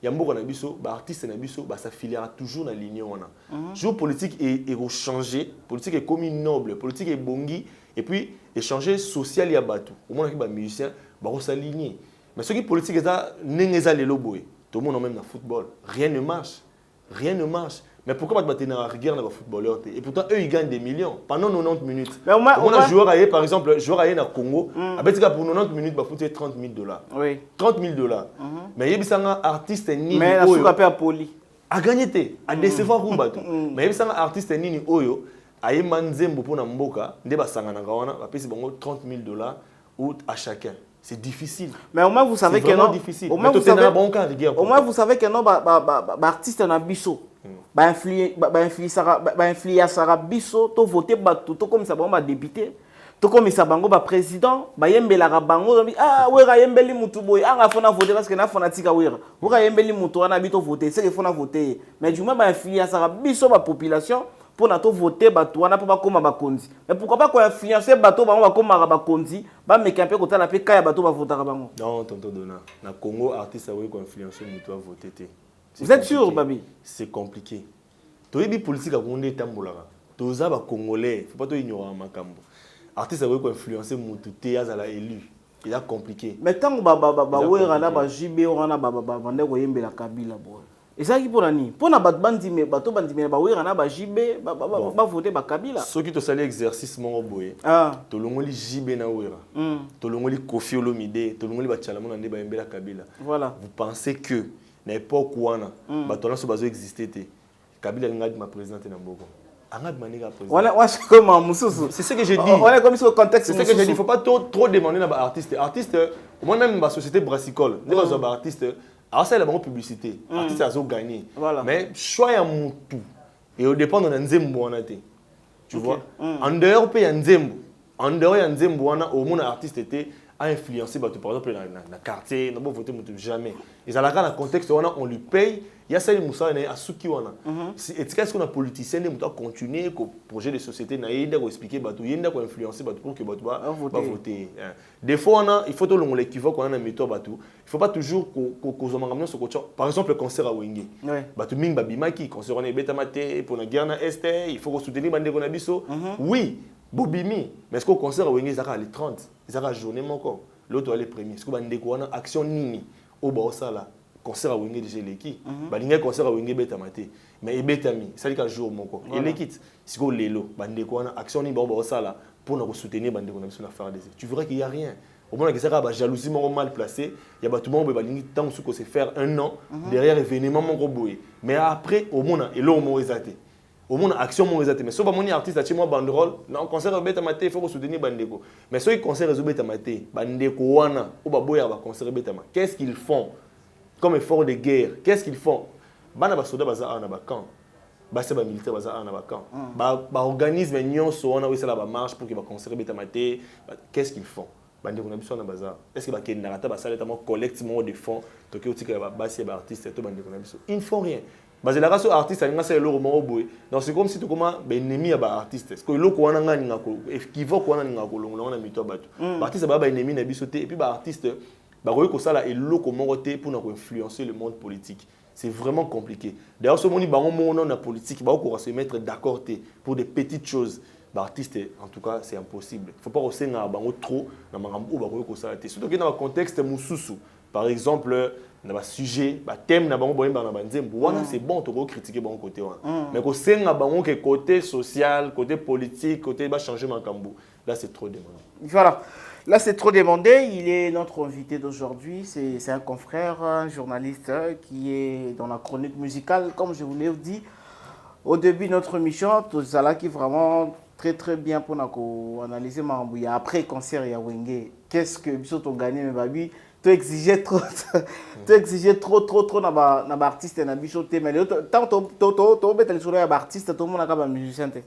y a beaucoup d'artistes ça filiera toujours dans la ligne. Le politique est changé, politique est comme noble, politique est bongi. Et puis, échanger social, il y a battu. Au moins, les musiciens vont s'aligner. Mais ce qui est politique, c'est que tout le monde même dans le football. Rien ne marche. Rien ne marche. Mais pourquoi pas te rigueur dans le footballeur? Et pourtant, eux, ils gagnent des millions pendant 90 minutes. Mais on a un joueur, par exemple, joueur au Congo, pour 90 minutes, il va foutre $30,000. Oui. $30,000. Mais il y a un artiste ni. Mais la soupe à poli. À gagner, à décevoir Rumbato. Mais il y a un artiste ni Oyo. Aïe manzembo pour Namboka, ndeba sangana gawana, apesi bango $30,000 ou à chacun. C'est difficile. Mais au moins vous savez que non. Difficile. Au moins vous savez que non, artiste na biso, influencer biso, to voter batu, to comme ça bango député, to comme ça bango président, yembela bango, wera yembeli mutu boy, anga fona voter parce que na fona tika wera. Wera yembeli mutu ana bito voter, c'est que fona voter. Mais du moins influencer biso ba population. Pour nous voter bateau on a pas comme bakonzi mais pourquoi pas qu'on influencer bateau ba comme bakonzi ba meka peu kota la pe kaya bateau ba voter bango non tonton Dona na Congo artiste a ko influencer mutu a voter. Vous êtes sûr Babi? C'est compliqué. Toyebi politique a konde tambolaka toza ba congolais faut pas to ignorer makambo artiste a ko influencer mutu te azala élu il a compliqué mais tant ba wera na ba JB wana ba bande ko yembela Kabila boy. Et ça qui pour nani pour na bandi mais bato bandi mais ba wera na ba JB ba voter ba Kabila ceux qui to sali exercice mon boye to longoli JB na wera to longoli Kofi Olomide to longoli ba Tchalamona nde ba yembela Kabila. Voilà, vous pensez que na époque wana bato na so bazo exister te Kabila ngadi ma présidente na mboko angad maniga président on c'est comme mususu c'est ce que j'ai dit on est comme sur le contexte c'est ce que j'ai dit il faut pas trop demander na ba artiste moi même ma société brassicole ne ba zo ba artiste. Alors ça, il y a une publicité. L'artiste a gagné. Voilà. Mais choix à mon tout. Et au dépend de Nzembo. Tu vois. En dehors, il y a Nzembo. En dehors, il y a Nzembo. Au moins, l'artiste était a influencé par exemple dans le quartier, n'a pas voté jamais. Et ça là dans le contexte on lui paye, il y a ça les moussa à souki wana. Est-ce qu'on a politicien des mouta continuer le projet de société na yenda ko expliquer bato yenda ko influencer bato pour que bato va voter. Des fois il faut tout l'équivoque on a dans méthode bato. Il faut pas toujours qu'on ramène ce coach. Par exemple le concert à Wenge. Bato ming babimaki concert on est betamate pour la guerre na est, il faut soutenir bande ko na biso. Oui. Bobimi, mais est-ce qu'au concert à Wenge, ils auront les 30, ils auront la journée encore. L'autre les premiers. Est-ce que vous avez action nini au Baosala, concert à Wenge déjà l'équipe. Balinga concert à Wenge betamate. Mais il betami, ça dit qu'un jour mon corps. Et l'équipe, c'est que l'élo, bande quoi action ni Baosala pour nous soutenir bande qu'on a besoin de faire des. Tu verras qu'il y a rien. Au moins que ça va jalousie mal placée, il y a tout le monde balingi tant que c'est faire un an derrière événement mon roboué. Mais après au moins et l'eau mo exaté. Au moins action mon exaté mais si on est artiste à chez moi banderole non concert beta maté il faut soutenir bandeko mais si concert beta maté bandeko wana ou baboya ba concert beta maté qu'est-ce qu'ils font comme effort de guerre qu'est-ce qu'ils font bana ba soda baza na ba camp ba c'est ba militaire baza na ba camp ba organisme nyonso wana oui c'est la ba marche pour que ba concert beta maté qu'est-ce qu'ils font bandeko na biso na baza est-ce que ba kenda ta ba saleta mo collectivement de fonds to ke otika ba basi ba artiste to bandeko na biso ils ne font rien. Parce que la race artiste c'est le roman boy. Donc c'est comme si tu comment ennemi à artiste. Parce que le quoi n'a nga ko équivoque quoi n'a ko on a mis toi batu. Artiste ba ennemi na bisoté et puis ba artiste ba ko ça là et le comment roté pour influencer le monde politique. C'est vraiment compliqué. D'ailleurs ce monde ba on na politique ba ko se mettre d'accord pour des petites choses. Ba artiste en tout cas c'est impossible. Il faut pas aussi na bango trop na makambo ba ko ça té. Surtout dans le contexte mususu. Par exemple dans le sujet, le thème, c'est bon de critiquer bon côté. Mais quand c'est un côté social, côté politique, côté changement Cambou, là c'est trop demandé. Voilà, là c'est trop demandé. Il est notre invité d'aujourd'hui. C'est un confrère, un journaliste qui est dans la chronique musicale, comme je vous l'ai dit. Au début de notre émission, tout ça là qui est vraiment très bien pour nous analyser. Après le concert, il y a Wenge. Qu'est-ce que Bissot a gagné, mais baby? Tu exigeais trop na ba artiste na biso te mais tant to betel sur ba artiste tout le monde a ba musicien te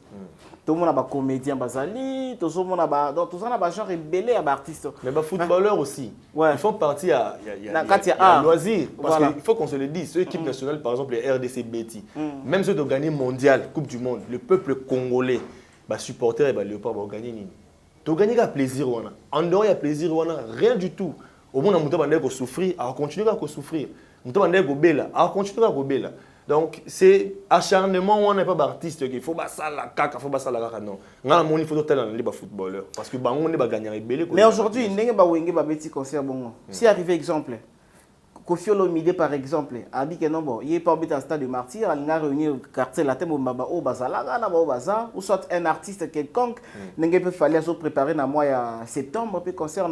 tout le monde a ba comédien bazali tout le monde a ba donc tout ça na ba genre rebelle à ba artiste mais ba footballeur aussi ils font partie à loisir parce voilà. qu'il faut qu'on se le dise ceux équipe nationale par exemple les RDC Betty même ceux qui ont gagné mondial coupe du monde le peuple congolais ba supporter et ba Léopard va gagner nini tu gagner ka plaisir wana en dehors il y a plaisir wana rien du tout. Au moins, on va souffrir, on continue à souffrir. On va continuer à bela. Donc, c'est acharnement, on n'est pas d'artiste, il faut pas ça la caca, il faut pas ça la caca, non. Il faut tel un footballeur. Parce que on n'est pas gagné avec Bélé. Mais aujourd'hui, il n'y a pas de petit concert. Si arrivé exemple, Kofi Olomide par exemple, a dit que non, bon, il n'est pas au stade de martyr, il a réuni le quartier la tête au bazar, ou soit un artiste quelconque, il peut falloir se préparer dans le mois de septembre, puis concert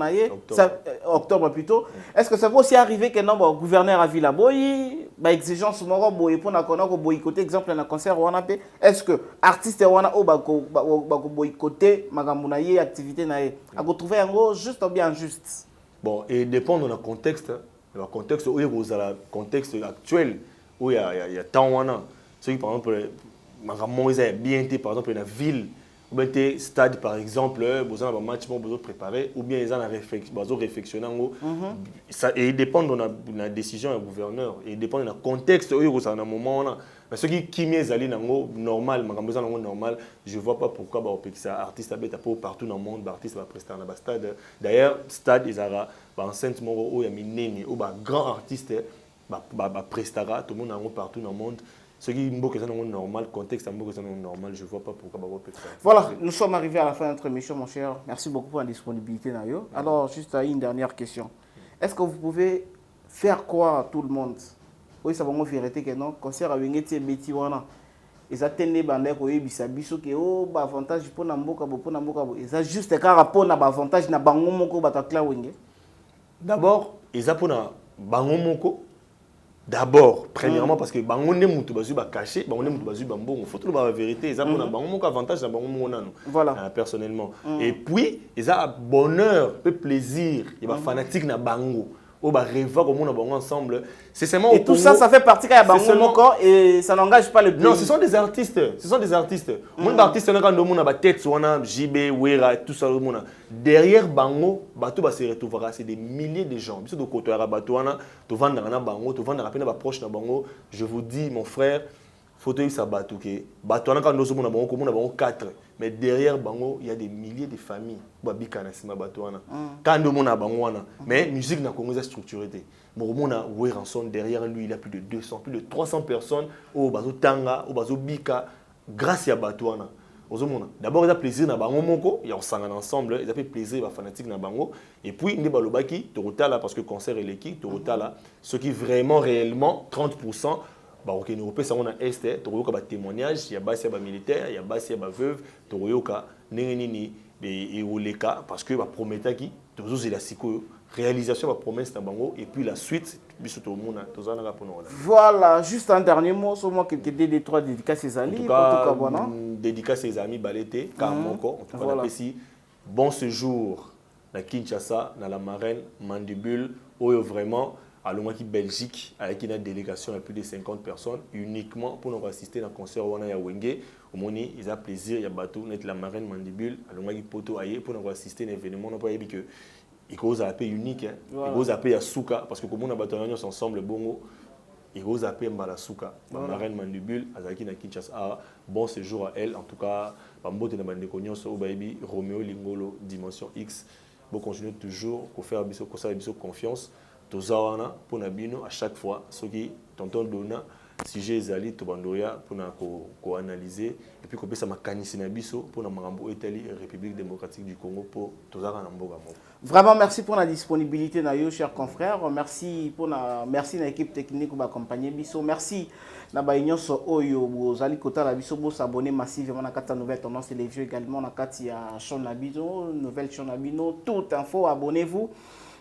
octobre plutôt. Est-ce que ça peut aussi arriver que non, bon, le gouverneur a vu la boy, exigence pour boycotter exemple dans concert est-ce que artiste wana boycotter magamunaye activité naye, a trouver un gros juste ou bien juste. Bon, et dépend de notre contexte. Le contexte où il y a le contexte actuel où il y a tant de ceux qui par exemple bien été par exemple dans la ville ou bien des stades par exemple besoin d'un match besoin préparer ou bien ils ont réflexionné ça et il dépend de la décision du gouverneur et il dépend du contexte où il y a un moment mais ceux qui mis aller normal normal je vois pas pourquoi ça artiste partout dans le monde artiste va prester dans le stade d'ailleurs stade ils aura enceinte où il y a mineni ou grand artiste prestera tout le monde partout dans le monde. Ce qui est normal, contexte normal, je ne vois pas pourquoi ça. Voilà, nous sommes arrivés à la fin de notre émission, mon cher. Merci beaucoup pour la disponibilité. Alors, juste une dernière question. Est-ce que vous pouvez faire croire à tout le monde? Oui, ça va me vérité que non. Concert à Wengeti et Betty Wana. Ils attendent les bandes qui ont biso que oh avantage pour Namboka pour Namboka. Ils ont juste un rapport na avantage na bango moko batakla Wenge. D'abord, ils ont pour na bango moko. D'abord, premièrement, parce que bangonne mutu bazu ba caché, bangonne mutu bazu bambo, il faut tout la vérité, ils ont un bango avantage na bango mona. Voilà. Personnellement. Et puis, ils ont bonheur, peu plaisir, il y a fanatique na bango. au bas rêva comme on a bon ensemble. C'est seulement et tout ça, ça fait partie quand il y a Bango et ça n'engage pas le pays. Non, ce sont des artistes. Ce sont des artistes. Mon artiste, on a quand on a tête, on a JB, Wera, tout ça. Derrière Bango, bateau va se retrouver. C'est des milliers de gens. Bisous de côté à bateau, tu vends dans un Bango, tu vends dans un proche dans Bango. Je vous dis, mon frère, fauteuil ça bateau que bateau quand nous sommes Bango, comme on a Bango 4. Mais derrière Bango, il y a des milliers de familles. Babika na sima bateau quand nous sommes Bango, mais musique na Congo est structurée. Mormona Weranson, derrière lui, il y a plus de 200, plus de 300 personnes au Bazo Tanga, au Bazo Bika, grâce à Batouana. D'abord, il a plaisir dans Bango Moko, il y a ensemble, il a fait plaisir aux fanatiques dans Bango. Et puis, il y a Balobaki, Torotala, parce que le concert est l'équipe, Torotala, ce qui vraiment, réellement, 30%, ok, nous repérons ça on a Est, Toroyoka ba témoignage, il y a Bassi ba militaire, il y a Bassi ba veuve, Toroyoka, Nenini, et Oleka, parce que ba promettait qui, Tozo la siko réalisation de la promesse dans Bango et puis la suite voilà, juste un dernier mot sur moi quelques deux-trois dédicaces ses amis. En tout cas, dédicace ses amis Balété, Carmonco. En tout cas, voilà. Bon séjour à Kinshasa, dans la marraine Mandibule, où vraiment à l'Omaki Belgique avec une délégation de plus de 50 personnes uniquement pour nous assister à un concert où on a Wenge. Au Moni, ils ont plaisir, il y a bateau, net la marraine Mandibule, à l'Omaki Poto Aye pour nous assister à un événement. On n'a pas dit que il cause un peu unique, il cause un peu à Souka, parce que comme on a battu ensemble, bongo, il cause un peu à Souka. La marraine Mandibule, Azaki na Kinshasa, bon séjour à elle. En tout cas, Bambote na bande cognos au baby Roméo Lingolo Dimension X. Bon continuer toujours, pour faire confiance. Tozawana pour Nabino à chaque fois, ce qui tonton donna. Si j'ai Zali, Tobandoria pour analyser et puis qu'on ça m'a canissé Nabiso pour la Marambo Italie République démocratique du Congo pour Tozara Namboga. Vraiment merci pour la disponibilité nayo chers confrères, merci pour l'équipe technique qui m'a accompagné biso, merci na ba nyonso oyo bozali kota la biso bo s'abonner massivement na kata nouvelle tendance télévision également na kati ya chaîne Nabino, nouvelle chaîne Nabino, toute info abonnez-vous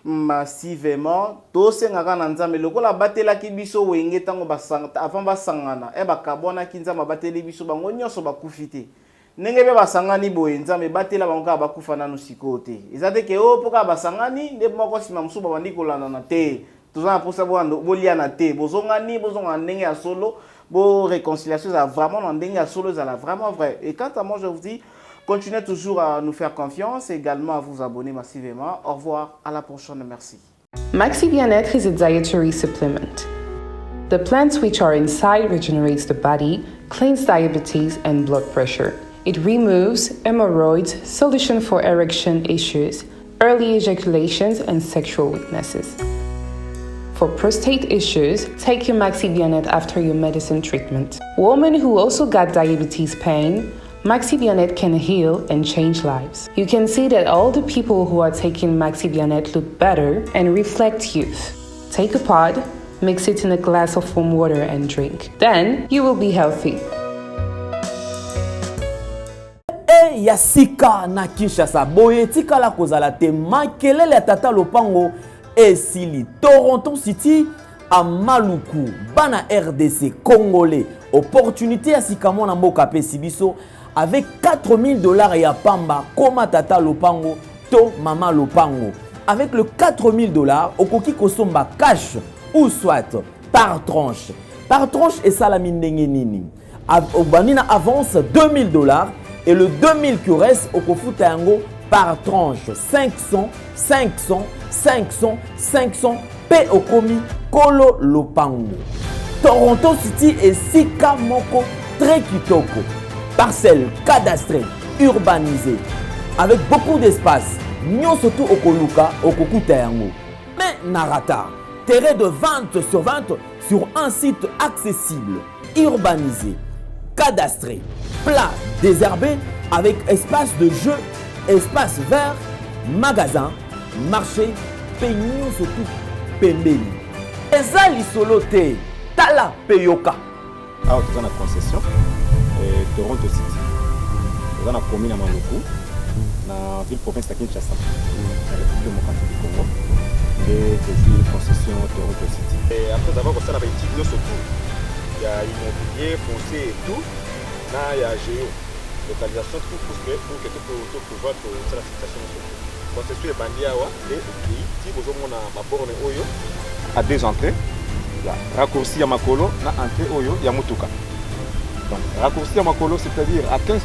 massivement to sengaka na nzambe lokola batela ki biso wenge tango basanga avant basangana e bakabona ki nzambe bateli biso bango nyonso bakufite ndenge be basangani boye nzambe batela bango ka bakufa nanu sikote ezate ke o poka basangani nde moko sima musuba bandi kolanda na te tozana posa bolia na te bozonga ndenge ya solo bo réconciliation ça vraiment na ndenge ya solo ça vraiment vrai. Et quant à moi je vous dis continuez toujours à nous faire confiance et également à vous abonner massivement. Au revoir, à la prochaine, merci. Maxi Bien-être is a dietary supplement. The plants which are inside regenerates the body, cleans diabetes and blood pressure. It removes hemorrhoids, solution for erection issues, early ejaculations and sexual weaknesses. For prostate issues, take your Maxi Bien-être after your medicine treatment. Women who also got diabetes pain, Maxi Bien-être can heal and change lives. You can see that all the people who are taking Maxi Bien-être look better and reflect youth. Take a pod, mix it in a glass of warm water and drink. Then you will be healthy. Yasika na Kinshasa boye tikala kozala te makelele ya tata lopango esili Toronto City à Maluku bana RDC congolais opportunité ya sikamo na mboka pe sibiso avec $4000 ya pamba koma tata lopango to mama lopango avec le $4000 okoki kosomba cash ou soit par tranche et salami ndenge nini obanina avance $2000 et le 2000 qui reste okofuta yango par tranche 500 pe okomi kolo lopango. Toronto City et sika moko très kitoko. Parcelle cadastrée, urbanisée, avec beaucoup d'espace. Nyon surtout okoluka okokuta yango. Mais narata, terrain de vente sur un site accessible, urbanisé, cadastré, plat, désherbé, avec espace de jeu, espace vert, magasin, marché, peignon surtout pembeni. Ezali solo te, tala peyoka. Alors tu as une concession Toronto City. Tu as une commune à Maluku, dans la ville province de Kinshasa, la République démocratique du Congo. Et une concession Toronto City. Et après avoir commencé à étudier surtout, il y a immobilier, foncier et tout. Là il y a géo, localisation, tout pour que tu puisses pouvoir la situation. concession ebandi awa ti bozomona baborne oyo à 2 entrées ya raccourci ya makolo na entrée oyo ya mutuka. Donc raccourci ya makolo c'est-à-dire à 15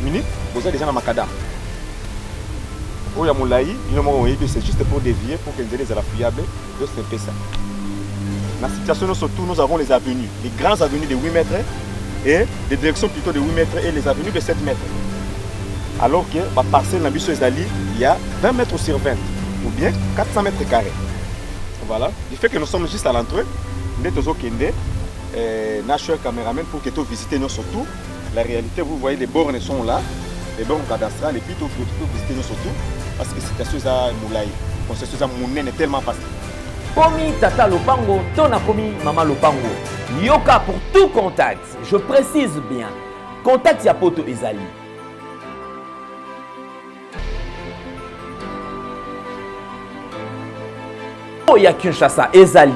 minutes vous êtes déjà dans makadam. Oyo ya mulai c'est juste pour dévier pour que les ala fiable de c'est ça. Dans la situation surtout nous avons les avenues, les grandes avenues de 8 mètres et des directions plutôt de 8 mètres et les avenues de 7 mètres. Alors que la parcelle dans Bisso Ezali, il y a 20 mètres sur 20 ou bien 400 mètres carrés. Voilà. Du fait que nous sommes juste à l'entrée, nous sommes National Cameraman pour que tu visites nous surtout. La réalité, vous voyez, les bornes sont là, les bornes cadastrales, et puis tu peux visiter nous surtout parce que c'est situation à Moulay. La concession à Mounen est tellement facile. Komi Tata Lopango, Tona Komi Mama Lopango. Yoka pour tout contact. Je précise bien. Contact Yapoto Ezali. Oya Kinshasa Ezali.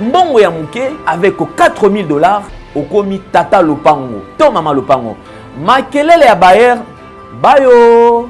Mbongo ya muke avec $4000 au Komi Tata Lopango. To Mama Lopango. Makelele ya Bayer. Bayo.